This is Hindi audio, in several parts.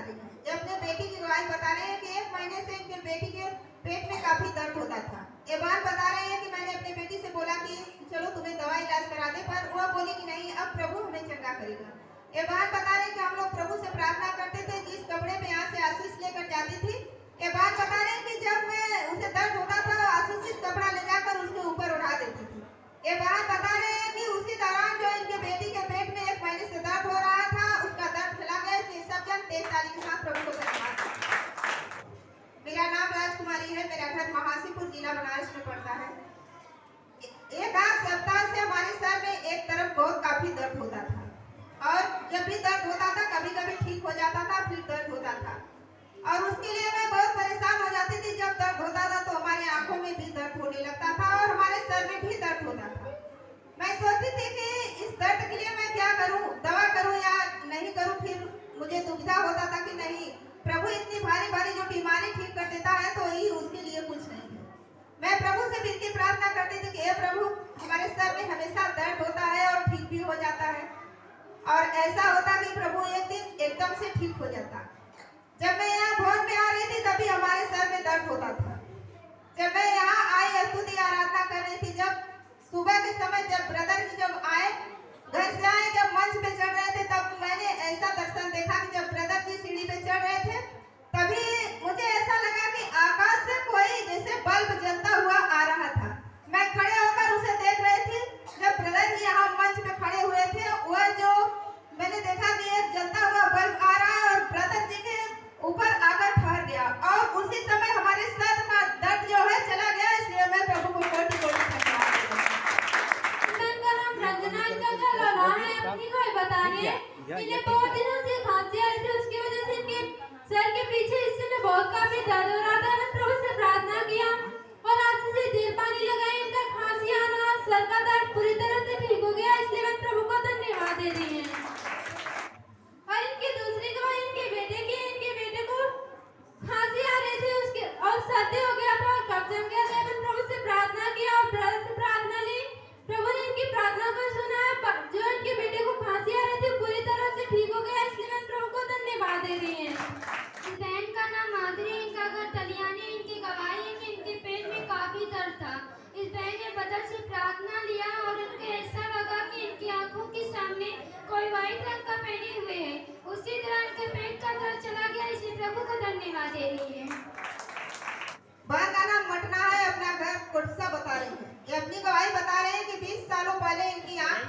वाली हैं। ये अपने बेटी की गवाही बता रहे हैं कि 1 महीने से इनके बेटी के पेट में काफी दर्द होता था। ये बात बता रहे हैं कि मैंने अपने बेटी से बोला कि चलो तुम्हें दवा इलाज करा दे, पर वो बोली कि नहीं, अब प्रभु हमें चंगा करेगा। ये बात बता रहे हैं कि हम लोग प्रभु से प्रार्थना करते थे, जिस कपड़े में यहाँ से आशीष लेकर जाती थी। ये बात बता रहे हैं कि जब मैं उसे दर्द होता था, आशीष कपड़ा ले जाकर उसके ऊपर उड़ा देती थी। ये बात बता रहे हैं कि उसी दौरान जो इनके बेटी के पेट में 1 महीने से दर्द हो रहा था, उसका दर्द चला गया। इसलिए सब जन तेज ताली के साथ प्रभु को धन्यवाद। मेरा नाम राजकुमारी है, मेरा घर महासीपुर जिला बनारस में पड़ता है। एक आध सप्ताह से हमारे सर में एक तरफ बहुत काफी दर्द होता था, और जब भी दर्द होता था कभी कभी ठीक हो जाता था, फिर दर्द होता था, और उसके लिए मैं बहुत परेशान हो जाती थी। जब दर्द होता था तो हमारी आंखों में भी दर्द होने लगता था और हमारे सर में भी दर्द होता था। मैं सोचती थी कि इस दर्द के लिए मैं क्या करूं, दवा करूं या नहीं करूं। फिर मुझे दुविधा होता था कि नहीं, प्रभु इतनी भारी भारी जो बीमारी ठीक कर देता है तो ही उसके लिए कुछ नहीं है। मैं प्रभु से विनती प्रार्थना करती थी कि हे प्रभु, हमारे सर में हमेशा दर्द होता है और ठीक भी हो जाता है, और ऐसा होता कि प्रभु एक दिन एकदम से ठीक हो जाता। जब मैं यहाँ भोर में आ रही थी तभी हमारे सर में दर्द होता था। जब मैं यहाँ आई स्तुति आराधना कर रही थी, जब सुबह के समय जब ब्रदर जी जब आए, घर से आए, जब मंच पे चढ़ रहे थे, तब मैंने ऐसा दर्शन देखा कि जब ब्रदर जी सीढ़ी पे चढ़ रहे थे तभी मुझे ऐसा लगा कि आकाश से कोई जैसे बल्ब जलता हुआ आ रहा था। मैं खड़े होकर उसे देख रही थी। जब ब्रदर जी यहाँ मंच पे खड़े हुए थे, वह जो मैंने देखा कि एक जलता हुआ बल्ब आ रहा है और ब्रदर जी के ऊपर आकर ठहर गया, और उसी समय हमारे सर का दर्द जो है चला गया। इसलिए मैं प्रभु को कोटि कोटि धन्यवाद देती हूं। इनका नाम रंजना, इनका घर लौला है। अपनी कोई बता रही है, इन्हें बहुत दिनों से खांसी आ रही थी, उसकी वजह से इनके सर के पीछे हिस्से में बहुत काफी दर्द हो रहा था। मैंने प्रभु से प्रार्थना किया और आंसू से तेल पानी लगाई। इनका खांसी आना, सर का दर्द पूरी तरह से ठीक हो गया। इसलिए मैं प्रभु को धन्यवाद दे रही हूँ। और इनकी दूसरी गवाही इनके बेटे की, इनके बेटे को खांसी आ रही थी उसके और सर्दी हो गया था और कब्ज जम गया था। मैंने प्रभु से प्रार्थना किया और ब्रदर से प्रार्थना ली। प्रभु ने इनकी प्रार्थना को सुना। जो इनके बेटे को खांसी आ रही थी पूरी तरह से ठीक हो गया। इसलिए मैं प्रभु को धन्यवाद दे रही हूँ। इस बहन का नाम माधुरी, इनका घर तलियानी। इनकी गवाही है कि इनके पेट में काफी दर्द था। इस बहन ने बदल से प्रार्थना लिया और इनको ऐसा लगा कि इनकी आंखों के सामने कोई व्हाइट रंग का पहने हुए है। उसी तरह इनके पेट का दर्द चला गया। इसलिए प्रभु को धन्यवाद दे रही है। बहन का नाम मटना है, अपना घर कोटसा बता रही है। ये अपनी गवाही बता रहे हैं कि 20 सालों पहले इनकी आंख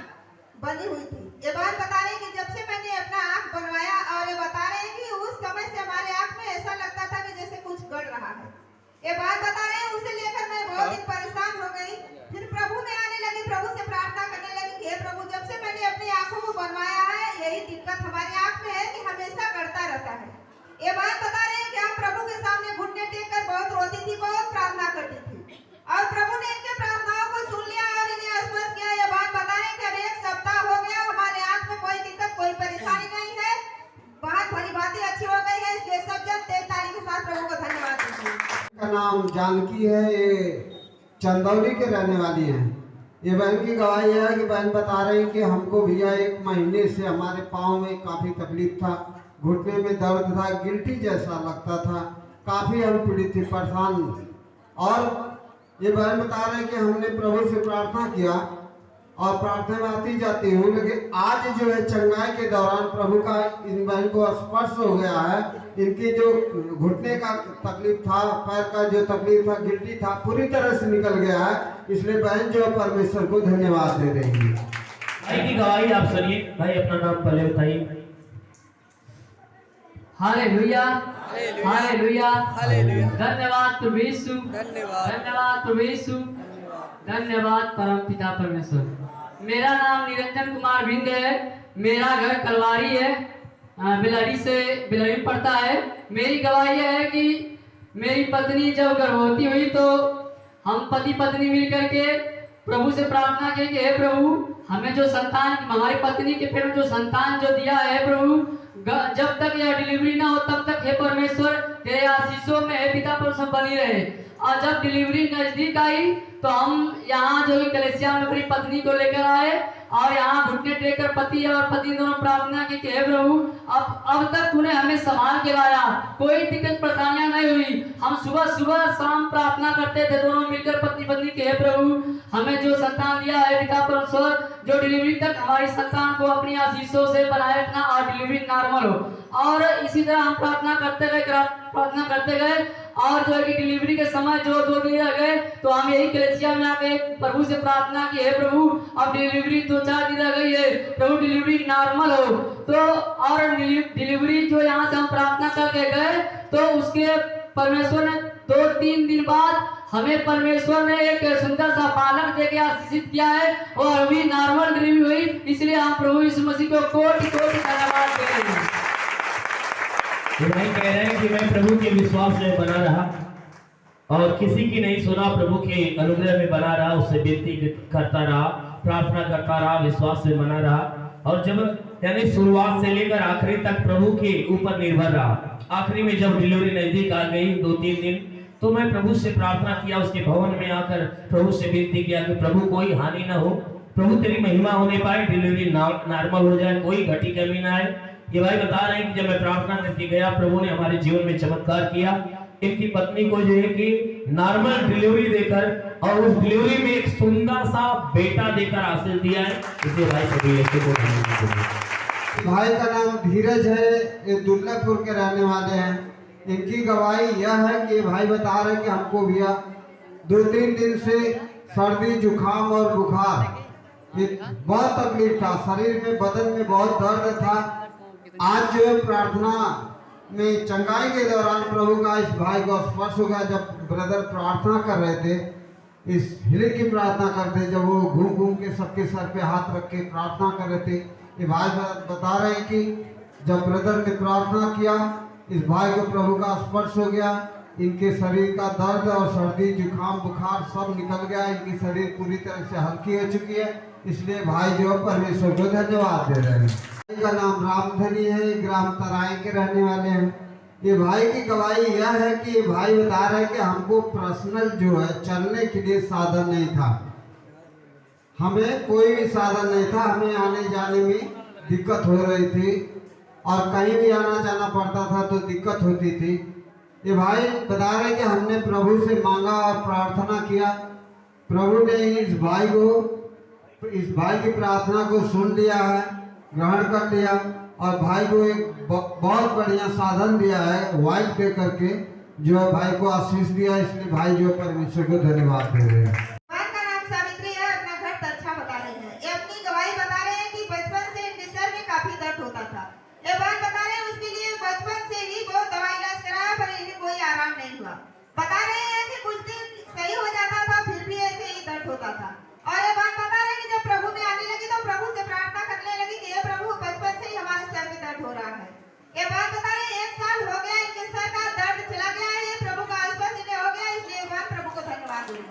बनी हुई थी। ये बात बता रहे हैं कि जब से मैंने अपना आंख बनवाया, और ये बता रहे हैं कि उस समय से हमारे आंख में ऐसा लगता था कि जैसे कुछ गड़ रहा है। ये बात बता रहे हैं, उसे लेकर मैं बहुत दिन परेशान हो गई। फिर प्रभु में आने लगी, प्रभु से प्रार्थना करने लगी, हे प्रभु, जब से मैंने अपनी आंखों को बनवाया है, यही दिक्कत हमारी आंख में है कि हमेशा गड़ता रहता है। ये बात बता रहे हैं कि हम प्रभु के सामने घुटने टेक कर बहुत रोती थी, बहुत प्रार्थना करती थी, और प्रभु ने इनके प्रार्थनाओं को सुन लिया और इन्हें आश्वस्त किया। ये बात बता रहे हैं कि अब 1 सप्ताह हो गया, हमारे आंख में कोई दिक्कत, कोई परेशानी नहीं है, बहुत भली बातें अच्छी हो गई है। इसलिए सब जन तेज ताली के साथ प्रभु को धन्यवाद दीजिए। का नाम जानकी है, ये चंदौली के रहने वाली हैं। ये बहन की गवाही है कि बहन बता रही कि हमको भैया 1 महीने से हमारे पाँव में काफ़ी तकलीफ था, घुटने में दर्द था, गिल्टी जैसा लगता था, काफ़ी हम पीड़ित थे, परेशान। और ये बहन बता रहे कि हमने प्रभु से प्रार्थना किया और प्रार्थना में आती जाती हूँ, लेकिन आज जो है चंगाई के दौरान प्रभु का इन बहन को स्पर्श हो गया है। इनकी जो घुटने का तकलीफ था, पैर का जो तकलीफ था, गिल्टी था, पूरी तरह से निकल गया है। इसलिए बहन जो परमेश्वर को धन्यवाद दे रही है। भाई की गवाही आप सुनिए। भाई अपना नाम पहले बताइए। Hallelujah, hallelujah, hallelujah. धन्यवाद प्रभु यीशु, धन्यवाद। धन्यवाद प्रभु यीशु, धन्यवाद परम पिता परमेश्वर। मेरा नाम निरंजन कुमार भिंड है। मेरा घर कलवारी है, बिलहरी पड़ता है। मेरी गवाही है कि मेरी पत्नी जब गर्भवती हुई तो हम पति पत्नी मिल करके प्रभु से प्रार्थना की कि हे प्रभु, हमें जो संतान, हमारी पत्नी के पेट में जो संतान जो दिया है प्रभु, जब तक यह डिलीवरी ना हो तब तक हे परमेश्वर तेरे आशीषों में हे पिता परमेश्वर बनी रहे। और जब डिलीवरी नजदीक आई तो हम यहाँ जो कि कलेसिया में अपनी पत्नी को लेकर आए और यहाँ घुटने टेककर पति और पत्नी दोनों प्रार्थना की कि हे प्रभु अब तक तूने हमें संभाल के लाया, कोई दिक्कत परेशानियां नहीं हुई। हम सुबह सुबह शाम प्रार्थना करते थे दोनों मिलकर पति पत्नी के, हे प्रभु हमें जो संतान दिया है पिता परमेश्वर, जो डिलीवरी तक हमारी संतान को अपनी आशीषों से बनाए रखना और डिलीवरी नॉर्मल हो। और इसी तरह हम प्रार्थना करते गए और जो है कि डिलीवरी के समय जो 2 दिन रह गए तो हम यही कलेसिया में आके प्रभु से प्रार्थना की, हे प्रभु अब डिलीवरी 2-4 दिन रह गई है, प्रभु डिलीवरी नॉर्मल हो। तो और डिलीवरी जो यहाँ से हम प्रार्थना करके गए तो उसके परमेश्वर ने 2-3 दिन बाद हमें परमेश्वर ने एक सुंदर सा बालक देके आशीषित किया है और अभी नॉर्मल डिलीवरी हुई। इसलिए हम प्रभु यीशु मसीह को कोटि कोटि धन्यवाद दे रहे हैं। भाई कह रहे हैं कि मैं प्रभु के विश्वास में बना रहा और किसी की नहीं सुना, प्रभु के अनुग्रह में बना रहा, उससे विनती करता रहा, प्रार्थना करता रहा, विश्वास से बना रहा और जब यानी शुरुआत से लेकर आखिरी तक प्रभु के ऊपर निर्भर रहा। आखिरी में जब डिलीवरी नजदीक आ गई 2-3 दिन तो मैं प्रभु से प्रार्थना किया, उसके भवन में आकर प्रभु से विनती किया कि प्रभु कोई हानि ना हो, प्रभु तेरी महिमा होने पाए, डिलीवरी नॉर्मल हो जाए, कोई घटी कमी ना आए। ये भाई बता रहे हैं कि जब मैं प्रार्थना करके गया प्रभु ने हमारे जीवन में चमत्कार किया। इनकी पत्नी को जो है कि नॉर्मल डिलीवरी देकर और उस डिलीवरी में एक सुंदर सा बेटा देकर आशीष दिया है। इसे भाई सभी भाई का नाम धीरज है, ये दुल्लापुर के रहने वाले हैं। इनकी गवाही यह है कि भाई बता रहे कि हमको भैया 2-3 दिन से सर्दी जुकाम और बुखार बहुत तकलीफ था, शरीर में बदन में बहुत दर्द था। आज जो प्रार्थना में चंगाई के दौरान प्रभु का इस भाई को स्पर्श हो गया। जब ब्रदर प्रार्थना कर रहे थे, इस हीलिंग की प्रार्थना करते, जब वो घूम घूम के सबके सर पे हाथ रख के प्रार्थना कर रहे थे, ये भाई बता रहे हैं कि जब ब्रदर ने प्रार्थना किया इस भाई को प्रभु का स्पर्श हो गया, इनके शरीर का दर्द और सर्दी जुकाम बुखार सब निकल गया, इनकी शरीर पूरी तरह से हल्की हो चुकी है। इसलिए भाई जो परमेश्वर को धन्यवाद दे रहे हैं। भाई का नाम रामधनी है, ग्राम तराई के रहने वाले हैं। ये भाई की गवाही यह है कि ये भाई बता रहे हैं कि हमको पर्सनल जो है चलने के लिए साधन नहीं था, हमें कोई भी साधन नहीं था, हमें आने जाने में दिक्कत हो रही थी और कहीं भी आना जाना पड़ता था तो दिक्कत होती थी। ये भाई बता रहे कि हमने प्रभु से मांगा और प्रार्थना किया, प्रभु ने इस भाई की प्रार्थना को सुन लिया है, ग्रहण कर लिया और भाई को एक बहुत बढ़िया साधन दिया है वाइफ दे करके, जो भाई को आशीष दिया। इसलिए भाई जो परमेश्वर को धन्यवाद दे रहे हैं। का नाम सावित्री है, अपना घर तर्छा बता रहे हैं। ये अपनी गवाही बता रहे हैं कि बचपन से इनके सर में काफी दर्द होता था। ये बात बता रहे हैं उसके लिए बचपन से ही बहुत दवाई इलाज कराया पर इन्हें कोई आराम नहीं हुआ। बता रहे हैं कि कुछ दिन सही हो जाता था फिर भी ऐसे ही दर्द होता था। और ये बात बता रहे हैं कि जब प्रभु में आने लगी तो प्रभु से प्रार्थना करने लगी कि हे प्रभु बचपन से ही हमारे सर में दर्द हो रहा है। ये बात बता रहे हैं 1 साल हो गया इनके सर का दर्द चला गया है, ये प्रभु का आशीर्वाद इन्हें हो गया। इसलिए बात प्रभु को धन्यवाद दें।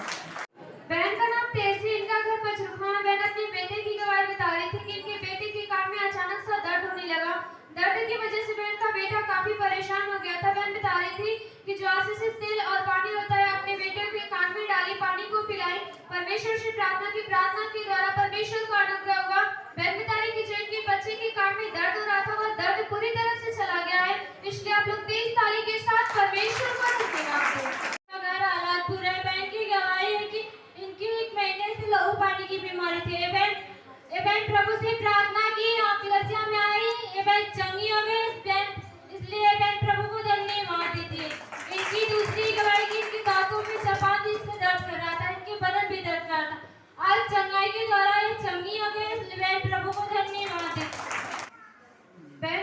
बहन का नाम तेजी, इनका घर पचरुखा। बहन अपने बेटे की गवाही बता रही थी कि इनके बेटे के कान में अचानक सा दर्द होने लगा। दर्द की वजह से बहन का बेटा काफी परेशान हो गया था। बहन बता रही थी कि जो आशीषित तेल और पानी होता है अपने बेटे के कान में डाली, पानी को पिलाई। परमेश्वर से प्रार्थना के द्वारा परमेश्वर का अनुग्रह हुआ। बहन बता रही कि जो इनके बच्चे के कान में दर्द हो रहा था वह दर्द पूरी तरह से चला गया है। इसलिए आप लोग तेज ताली के साथ परमेश्वर का धन्यवाद दें। अगर हालातपुर है, बहन की गवाही है कि इनकी 1 महीने से लहू पानी की बीमारी थी। ये बहन प्रभु से प्रार्थना की, कलसिया में आई, ये बहन चंगी हो गई। इसलिए बहन प्रभु को धन्यवाद देती है। इनकी दूसरी गवाही की इनकी दांतों में 4-5 दिन से दर्द कर रहा था, इनके बदन भी दर्द कर रहा था। आज चंगाई के द्वारा ये चंगी हो गई। इसलिए बहन प्रभु को धन्यवाद देती है।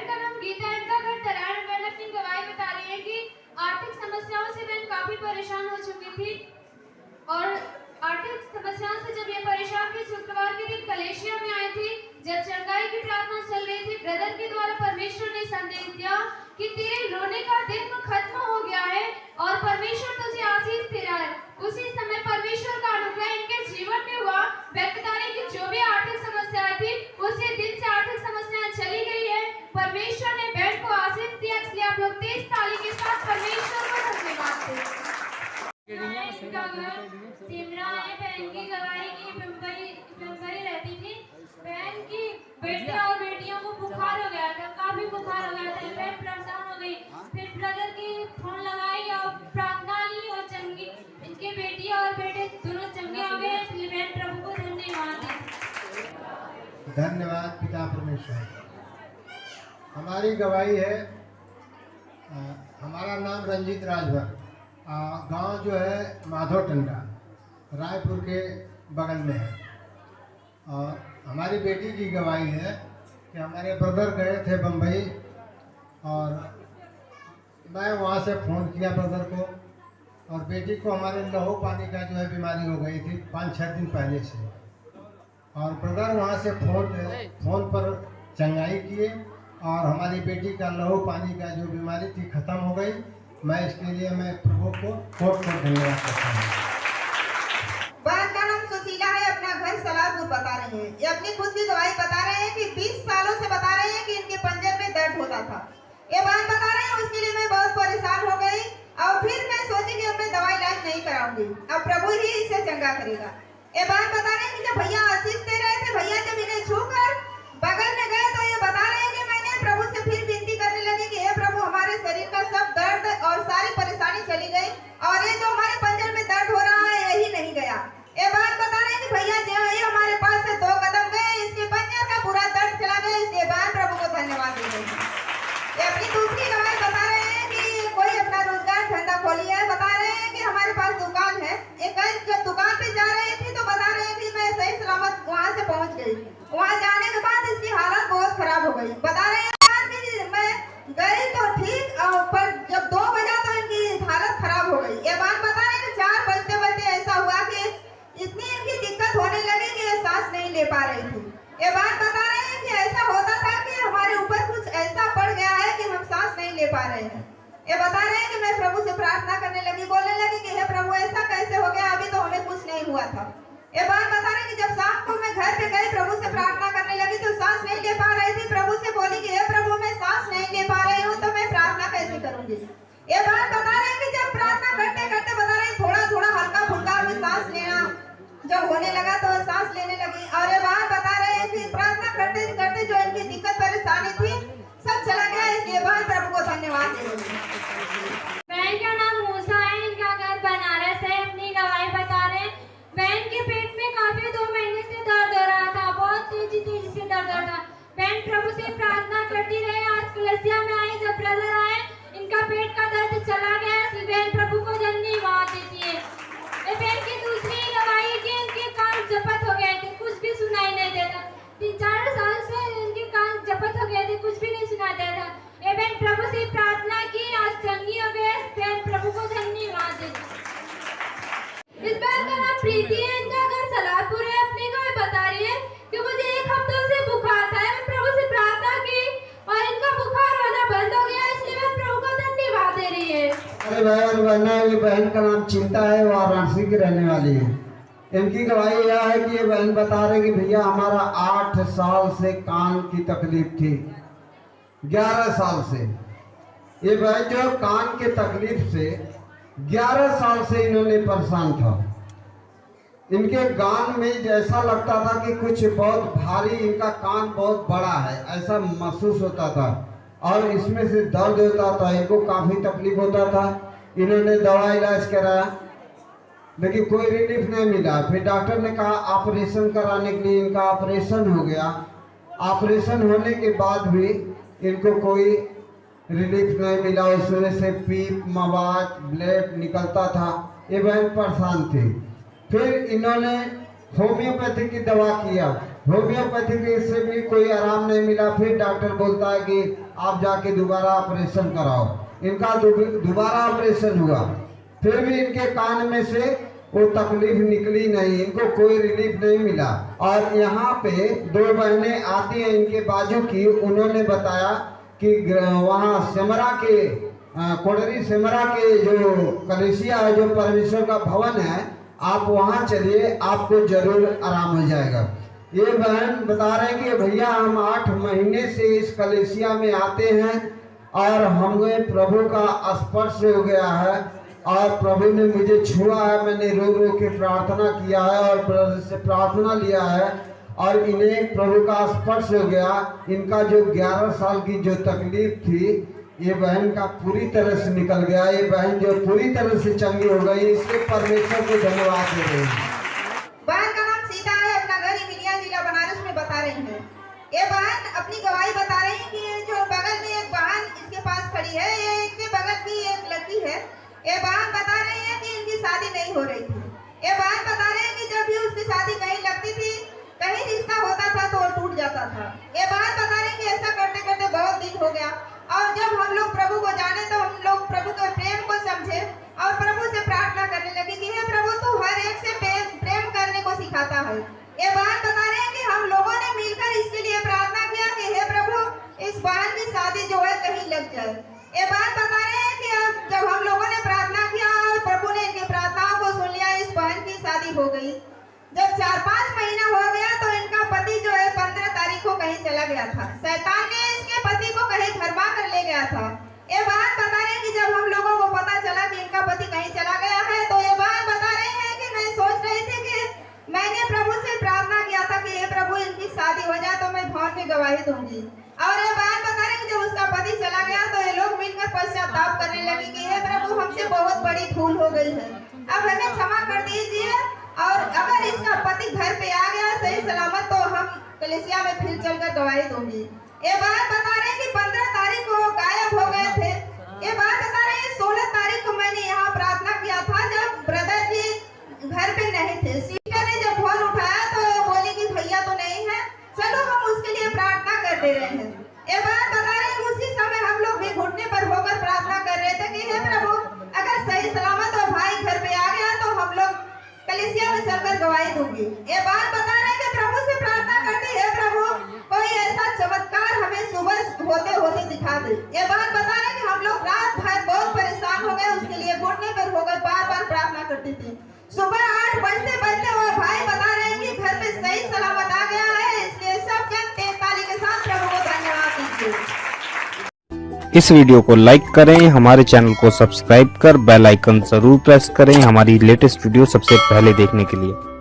धन्यवाद पिता परमेश्वर। हमारी गवाही है, हमारा नाम रंजीत राजभर, गांव जो है माधव टंडा, रायपुर के बगल में है। और हमारी बेटी की गवाही है कि हमारे ब्रदर गए थे बम्बई और मैं वहाँ से फ़ोन किया ब्रदर को, और बेटी को हमारे लहू पानी का जो है बीमारी हो गई थी 5-6 दिन पहले से, और ब्रदर वहाँ से फ़ोन पर चंगाई किए और हमारी बेटी का लहू पानी का जो बीमारी थी ख़त्म हो गई। मैं इसके लिए मैं प्रभु को कोट धन्यवाद करता हूँ। बहन का नाम सुशीला है, अपना घर सलारपुर बता रहे हैं। ये अपनी खुद की गवाही बता रहे हैं कि 20 सालों से बता रहे हैं कि इनके पंजर में दर्द होता था। ये बहन बता रहे हैं उसके लिए मैं बहुत परेशान हो गई और फिर मैं सोची कि अब मैं दवाई इलाज नहीं कराऊंगी, अब प्रभु ही इसे चंगा करेगा। ये बहन बता रहे हैं कि जब भैया आशीष दे रहे थे, भैया जब इन्हें छूकर बगल में गए तो ये बता रहे हैं कि मैंने प्रभु से फिर विनती करने लगी कि हे प्रभु, हमारे शरीर का सब दर्द और सारी परेशानी चली गई और ये जो हमारे पंजर में दर्द हो रहा है यही नहीं गया। ये बात बता रहे हैं कि भैया जो है हमारे पास से 2 कदम गए, इसके पंजर का पूरा दर्द चला गया। इसलिए बात प्रभु को धन्यवाद दे रहे हैं। ये अपनी दूसरी गवाही बता रहे हैं कि कोई अपना रोजगार धंधा खोली है। बता रहे हैं कि हमारे पास दुकान है। एक जब दुकान पे जा रही थी तो बता रहे हैं कि मैं सही सलामत वहाँ से पहुँच गई। वहाँ जाने के बाद इसकी हालत बहुत खराब हो गई। बता रहे हैं कि मैं गई तो ठीक, पर जब 2 बजा तो इनकी हालत खराब हो गई। ये बात बता रहे हैं कि 4 बजते ऐसा हुआ कि इतनी इनकी दिक्कत होने लगी कि ये सांस नहीं ले पा रही थी। ये बात बता रहे हैं कि ऐसा होता था कि हमारे ऊपर कुछ ऐसा पड़ गया है कि हम सांस नहीं ले पा रहे हैं। ये बता रहे हैं कि मैं प्रभु से प्रार्थना करने लगी, बोलने लगी कि हे प्रभु, ऐसा कैसे हो गया, अभी तो हमें कुछ नहीं हुआ था। ये बात बता रहे हैं कि जब शाम को मैं घर पे गई, प्रभु से प्रार्थना करने लगी तो सांस नहीं ले पा रही थी। प्रभु से बोली कि हे प्रभु, मैं सांस नहीं ले पा रही हूँ तो मैं प्रार्थना कैसे करूंगी। ये बात बता रहे हैं कि जब प्रार्थना करते करते बता रहे हैं थोड़ा हल्का फुल्का में सांस लेना जब होने लगा तो सांस लेने लगी। और ये बात बता रहे हैं कि प्रार्थना करते करते जो इनकी दिक्कत परेशानी थी सब चला गया। इसलिए बात प्रभु को धन्यवाद दे रही हूँ। बहन का नाम मूसा है, इनका घर बनारस है। अपनी गवाही बता रहे हैं। बहन के पेट में काफी 2 महीने से दर्द हो रहा था, बहुत तेजी से दर्द हो रहा था। बहन प्रभु से प्रार्थना करती रही। आज कलसिया में आई, जब ब्रदर आए इनका पेट का दर्द चला गया। इसलिए बहन प्रभु को धन्यवाद देती है। बहन की दूसरी गवाही कि इनके कान जपत हो गए थे, कुछ भी सुनाई नहीं देता। 3-4 साल से इनके कान जपत हो गए थे, कुछ भी नहीं सुनाई देता। ये बहन प्रभु से प्रार्थना की, आज चंगी हो गए। बहन प्रभु को धन्यवाद देती। इस बहन का नाम प्रीति है, इनका घर सलारपुर है। अपनी गवाही बता रही है कि मुझे 1 हफ्ते से बुखार था। मैं प्रभु से प्रार्थना की और इनका बुखार होना बंद हो गया। इसलिए मैं प्रभु को धन्यवाद दे रही है। अरे भाई और बहना, ये बहन का नाम चिंता है, वो वाराणसी की रहने वाली है। इनकी गवाही यह है कि ये बहन बता रहे कि भैया हमारा 8 साल से कान की तकलीफ थी, 11 साल से। ये बहन जो कान के तकलीफ से 11 साल से इन्होंने परेशान था। इनके कान में जैसा लगता था कि कुछ बहुत भारी, इनका कान बहुत बड़ा है ऐसा महसूस होता था और इसमें से दर्द होता था। इनको काफ़ी तकलीफ होता था। इन्होंने दवा इलाज कराया लेकिन कोई रिलीफ नहीं मिला। फिर डॉक्टर ने कहा ऑपरेशन कराने के लिए। इनका ऑपरेशन हो गया। ऑपरेशन होने के बाद भी इनको कोई रिलीफ नहीं मिला। उस वजह से पीप, मवाज, ब्लड निकलता था। ये बहन परेशान थी। फिर इन्होंने होम्योपैथी की दवा किया। होम्योपैथी से भी कोई आराम नहीं मिला। फिर डॉक्टर बोलता है कि आप जाके दोबारा ऑपरेशन कराओ। इनका दोबारा ऑपरेशन हुआ, फिर भी इनके कान में से वो तकलीफ निकली नहीं, इनको कोई रिलीफ नहीं मिला। और यहाँ पे 2 बहनें आती हैं इनके बाजू की। उन्होंने बताया कि वहाँ सेमरा के कोडरी सेमरा के जो कलेसिया है, जो परमेश्वर का भवन है, आप वहाँ चलिए, आपको जरूर आराम हो जाएगा। ये बहन बता रहे हैं कि भैया हम 8 महीने से इस कलेसिया में आते हैं और हमें प्रभु का स्पर्श हो गया है और प्रभु ने मुझे छुआ है। मैंने रो रो के प्रार्थना किया है और प्रभु से प्रार्थना लिया है और इन्हें प्रभु का स्पर्श हो गया। इनका जो 11 साल की जो तकलीफ थी, ये बहन का पूरी तरह से निकल गया। ये बहन जो पूरी तरह से चंगी हो गई, इसलिए परमेश्वर को धन्यवाद दे रहे हैं। बहन का नाम सीता है, अपना घर इमिलिया जिला बनारस में बता रही है। ये बहन अपनी गवाही बता रही है कि ये जो बगल में एक बहन इसके पास खड़ी है, ये इसके बगल की एक लड़की है। ये बहन बता रही है कि इनकी शादी नहीं हो रही थी। ये बहन बता रहे हैं कि जब भी उसकी शादी कहीं लगती थी, कहीं रिश्ता होता था तो वो टूट जाता था। ये बहन बता रहे हैं कि ऐसा करते करते बहुत दिन हो गया, और जब हम लोग प्रभु को जाने तो हम लोग प्रभु के प्रेम को समझे और प्रभु से प्रार्थना करने लगे कि हे प्रभु तू हर एक से प्रेम करने को सिखाता है। ये बहन बता रहे हैं कि हम लोगों ने मिलकर इसके लिए प्रार्थना किया कि हे प्रभु इस बहन की शादी जो है कहीं लग जाए। ये बहन बता रहे हैं कि अब जब हम लोगों ने प्रार्थना किया और प्रभु ने इनकी प्रार्थनाओं को सुन लिया, इस बहन की शादी हो गई। जब 4-5 महीना हो गया तो इनका पति जो है 15 तारीख को कहीं चला गया था। शैतान ने इसके पति को कहीं घरवा कर ले गया था। ये बहन बता रहे हैं कि जब हम लोगों को पता चला कि इनका पति कहीं चला गया है, तो ये बहन बता रहे हैं कि मैं सोच रही थी कि मैंने प्रभु से प्रार्थना किया था कि हे प्रभु इनकी शादी हो जाए तो मैं भवन में गवाही दूंगी। और ये बहन बता रहे हैं कि जब उसका पति चला गया तो ये लोग मिलकर पश्चाताप करने लगे कि हे प्रभु हमसे बहुत बड़ी भूल हो गई है, अब हमें क्षमा कर दीजिए, और अगर इसका पति घर पे आ गया सही सलामत तो हम कलीसिया में फिर चलकर गवाही दूंगी। ये बात बता रहे हैं कि 15 तारीख को गायब हो गए थे। ये बात बता रहे हैं 16 तारीख को मैंने यहाँ प्रार्थना किया था जब ब्रदर जी घर पे नहीं थे। सिस्टर ने जब फोन उठाया तो बोली कि भैया तो नहीं है, चलो हम उसके लिए प्रार्थना कर दे रहे हैं। ये बात बता रहे हैं उसी समय हम लोग भी घुटने पर होकर प्रार्थना कर रहे थे कि हे प्रभु अगर सही सलामत और भाई घर पे आ गया तो हम लोग कलीसिया में चलकर गवाही दूंगी। ये बात बता रहे हैं कि प्रभु से प्रार्थना करती है प्रभु कोई ऐसा चमत्कार हमें सुबह होते होते दिखा दे। ये बात बता रहे हैं कि हम लोग रात भर बहुत परेशान हो गए, उसके लिए घुटने पर होकर बार बार प्रार्थना करती थी। सुबह 8 बजते बजते वो भाई बता रहे हैं कि घर पे सही सलामत आ गया है, इसलिए सब जन ताली के साथ प्रभु को धन्यवाद दीजिए। इस वीडियो को लाइक करें, हमारे चैनल को सब्सक्राइब कर बेल आइकन जरूर प्रेस करें हमारी लेटेस्ट वीडियो सबसे पहले देखने के लिए।